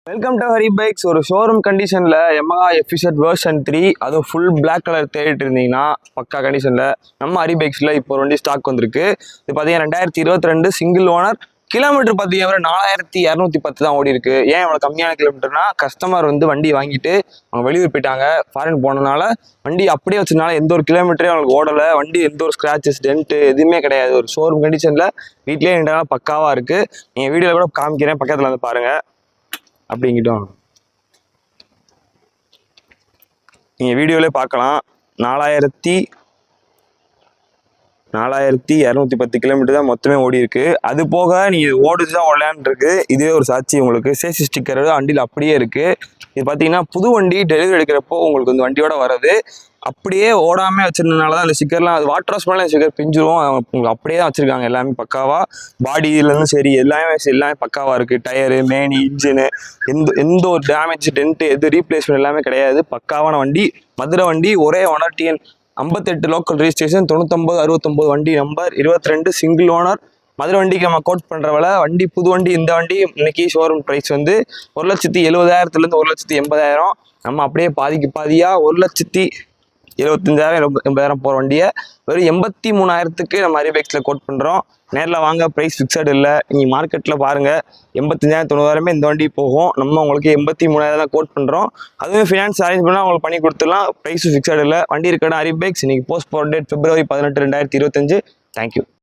Welcome to Hari bikes. ஒரு showroom கண்டிஷனில் Yamaha FZ version 3 அதுவும் ஃபுல் பிளாக் கலர் தேடிட்டு இருந்தீங்கன்னா பக்கா கண்டிஷனில் நம்ம ஹரி பைக்ஸில் இப்போ ஒரு வண்டி ஸ்டாக் வந்திருக்கு. இது பார்த்தீங்கன்னா 2022 சிங்கிள் ஓனர். கிலோமீட்டர் பார்த்தீங்கன்னா 4210 தான் ஓடி இருக்கு. ஏன் இவ்வளோ கம்மியான கிலோமீட்டர்னா கஸ்டமர் வந்து வண்டி வாங்கிட்டு அவங்க வெளியூர் போயிட்டாங்க, ஃபாரின் போனதுனால வண்டி அப்படியே வச்சதுனால எந்த ஒரு கிலோமீட்டரையும் அவங்களுக்கு ஓடலை. வண்டி எந்த ஒரு ஸ்க்ராச்சஸ் டென்ட்டு எதுவுமே கிடையாது. ஒரு ஷோரூம் கண்டிஷனில் வீட்லேயே நின்றாலும் பக்காவாக இருக்குது. நீங்கள் வீடியோவில் கூட காமிக்கிறேன், பக்கத்தில் வந்து பாருங்கள். அப்படிங்கிட்டோம் நீங்கள் வீடியோவிலே பார்க்கலாம். 4210 கிலோமீட்டர் தான் மொத்தமே ஓடி இருக்கு. அது போக நீங்கள் ஓடுச்சுதான் ஓடலான்னு இருக்கு. இதுவே ஒரு சாட்சி. உங்களுக்கு சேசி ஸ்டிக்கர் வண்டியில் அப்படியே இருக்கு. இது பார்த்தீங்கன்னா புது வண்டி டெலிவரி எடுக்கிறப்போ உங்களுக்கு வந்து வண்டியோட வர்றது. அப்படியே ஓடாமல் வச்சிருந்ததுனால தான் அந்த ஸ்டிக்கர்லாம் அது வாட்டர் வாஷ் பண்ணலாம் ஸ்டிக்கர் பிஞ்சிரும். உங்களுக்கு அப்படியே தான் வச்சிருக்காங்க. எல்லாமே பக்காவா பாடியிலேருந்து சரி எல்லாமே பக்காவாக இருக்குது. டயரு, மேனி, இன்ஜினு எந்த ஒரு டேமேஜ் டென்ட்டு எது ரீப்ளேஸ்மெண்ட் எல்லாமே கிடையாது. பக்காவான வண்டி. மதுரை வண்டி, ஒரே ஓனர், TN 58 லோக்கல் ரெஜிஸ்ட்ரேஷன், 9969 வண்டி நம்பர், 22 சிங்கிள் ஓனர். மதுரை வண்டிக்கு நம்ம கோட் பண்ணுற விலை. வண்டி புது வண்டி. இந்த வண்டி இன்னைக்கு ஷோரூம் ப்ரைஸ் வந்து 1,70,000 1,80,000. நம்ம அப்படியே பாதிக்கு பாதியாக 1,75,000 80,000 போகிற வண்டியை வெறும் 83,000க்கு நம்ம ஹரி பைக்ஸில் கோட் பண்ணுறோம். நேரில் வாங்க, ப்ரைஸ் ஃபிக்ஸட் இல்லை. நீங்கள் மார்க்கெட்டில் பாருங்கள் 85,000 90,000 இந்த வண்டி போகும். நம்ம உங்களுக்கு 83,000 தான் கோட் பண்ணுறோம். அதுவும் ஃபினான்ஸ் அரேஞ்ச் பண்ணால் உங்களுக்கு பண்ணி கொடுத்துடலாம். ப்ரைஸும் ஃபிக்ஸட் இல்லை. வண்டி இருக்கிற ஹரி பைக்ஸ். இன்றைக்கி போஸ்ட் போகிற டேட் February 18, 2025. தேங்க்யூ.